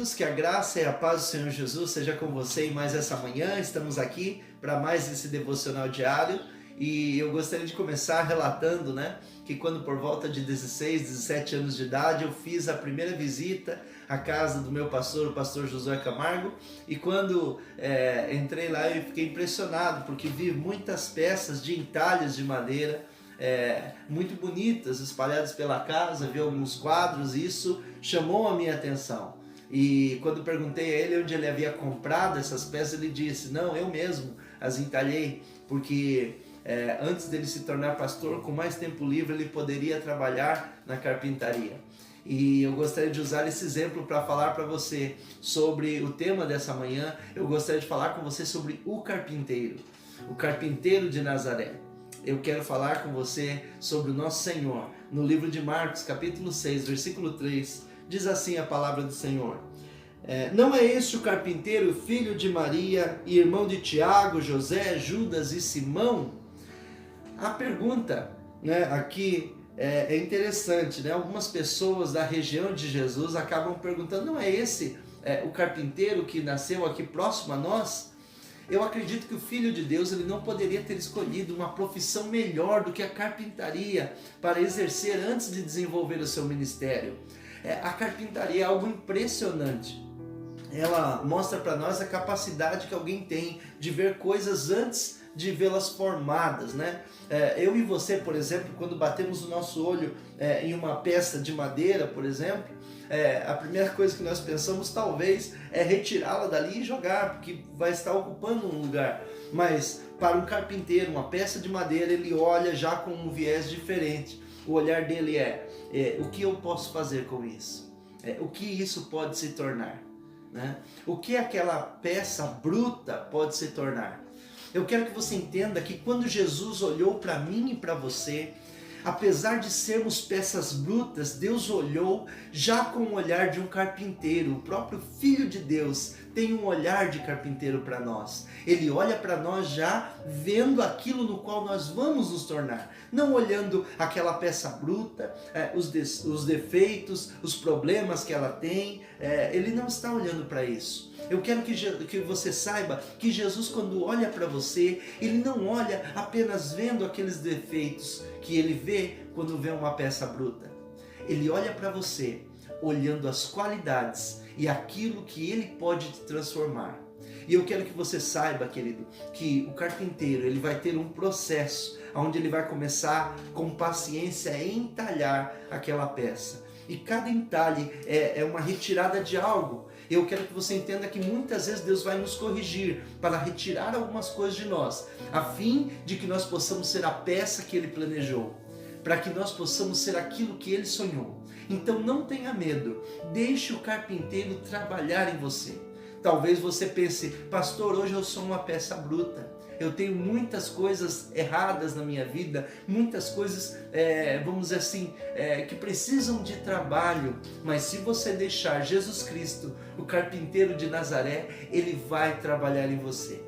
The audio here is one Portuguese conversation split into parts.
queridos, que a graça e a paz do Senhor Jesus seja com você em mais essa manhã. Estamos aqui para mais esse devocional diário e eu gostaria de começar relatando, que quando por volta de 16, 17 anos de idade eu fiz a primeira visita à casa do meu pastor, o pastor Josué Camargo, e quando entrei lá eu fiquei impressionado porque vi muitas peças de entalhes de madeira muito bonitas espalhadas pela casa, vi alguns quadros e isso chamou a minha atenção. E quando perguntei a ele onde ele havia comprado essas peças, ele disse: não, eu mesmo as entalhei, porque antes dele se tornar pastor, com mais tempo livre ele poderia trabalhar na carpintaria. E eu gostaria de usar esse exemplo para falar para você sobre o tema dessa manhã. Eu gostaria de falar com você sobre o carpinteiro de Nazaré. Eu quero falar com você sobre o nosso Senhor. No livro de Marcos, capítulo 6, versículo 3, diz assim a palavra do Senhor: não é este o carpinteiro, filho de Maria, e irmão de Tiago, José, Judas e Simão? A pergunta aqui é interessante, Algumas pessoas da região de Jesus acabam perguntando: não é esse o carpinteiro que nasceu aqui próximo a nós? Eu acredito que o Filho de Deus ele não poderia ter escolhido uma profissão melhor do que a carpintaria para exercer antes de desenvolver o seu ministério. A carpintaria é algo impressionante. Ela mostra para nós a capacidade que alguém tem de ver coisas antes de vê-las formadas, Eu e você, por exemplo, quando batemos o nosso olho em uma peça de madeira, por exemplo, a primeira coisa que nós pensamos talvez é retirá-la dali e jogar, porque vai estar ocupando um lugar. Mas para um carpinteiro, uma peça de madeira, ele olha já com um viés diferente. O olhar dele o que eu posso fazer com isso? O que isso pode se tornar? O que aquela peça bruta pode se tornar? Eu quero que você entenda que quando Jesus olhou para mim e para você, apesar de sermos peças brutas, Deus olhou já com o olhar de um carpinteiro. O próprio Filho de Deus tem um olhar de carpinteiro para nós. Ele olha para nós já vendo aquilo no qual nós vamos nos tornar. Não olhando aquela peça bruta, os defeitos, os problemas que ela tem. Ele não está olhando para isso. Eu quero que você saiba que Jesus, quando olha para você, ele não olha apenas vendo aqueles defeitos que ele vê quando vê uma peça bruta. Ele olha para você olhando as qualidades e aquilo que ele pode te transformar. E eu quero que você saiba, querido, que o carpinteiro ele vai ter um processo onde ele vai começar com paciência a entalhar aquela peça. E cada entalhe é uma retirada de algo. Eu quero que você entenda que muitas vezes Deus vai nos corrigir para retirar algumas coisas de nós, a fim de que nós possamos ser a peça que Ele planejou, para que nós possamos ser aquilo que Ele sonhou. Então não tenha medo, deixe o carpinteiro trabalhar em você. Talvez você pense: pastor, hoje eu sou uma peça bruta. Eu tenho muitas coisas erradas na minha vida, muitas coisas, vamos dizer assim, que precisam de trabalho. Mas se você deixar Jesus Cristo, o carpinteiro de Nazaré, Ele vai trabalhar em você.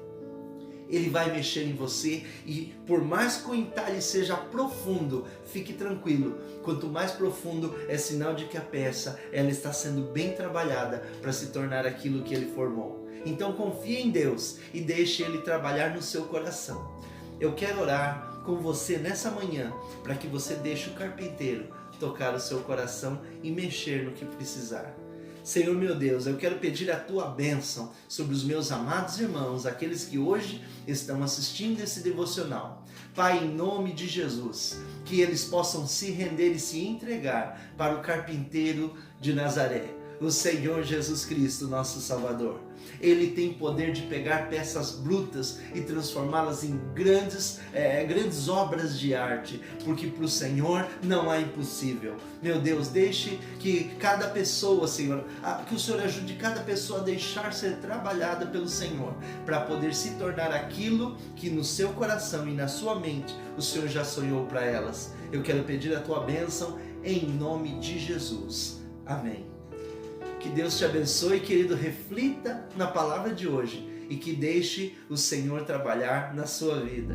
Ele vai mexer em você e por mais que o entalhe seja profundo, fique tranquilo. Quanto mais profundo é sinal de que a peça ela está sendo bem trabalhada para se tornar aquilo que Ele formou. Então confie em Deus e deixe Ele trabalhar no seu coração. Eu quero orar com você nessa manhã para que você deixe o carpinteiro tocar o seu coração e mexer no que precisar. Senhor meu Deus, eu quero pedir a Tua bênção sobre os meus amados irmãos, aqueles que hoje estão assistindo esse devocional. Pai, em nome de Jesus, que eles possam se render e se entregar para o carpinteiro de Nazaré, o Senhor Jesus Cristo, nosso Salvador. Ele tem poder de pegar peças brutas e transformá-las em grandes obras de arte, porque para o Senhor não há impossível. Meu Deus, deixe que cada pessoa, Senhor, que o Senhor ajude cada pessoa a deixar ser trabalhada pelo Senhor, para poder se tornar aquilo que no seu coração e na sua mente o Senhor já sonhou para elas. Eu quero pedir a Tua bênção em nome de Jesus. Amém. Que Deus te abençoe, querido, reflita na palavra de hoje e que deixe o Senhor trabalhar na sua vida.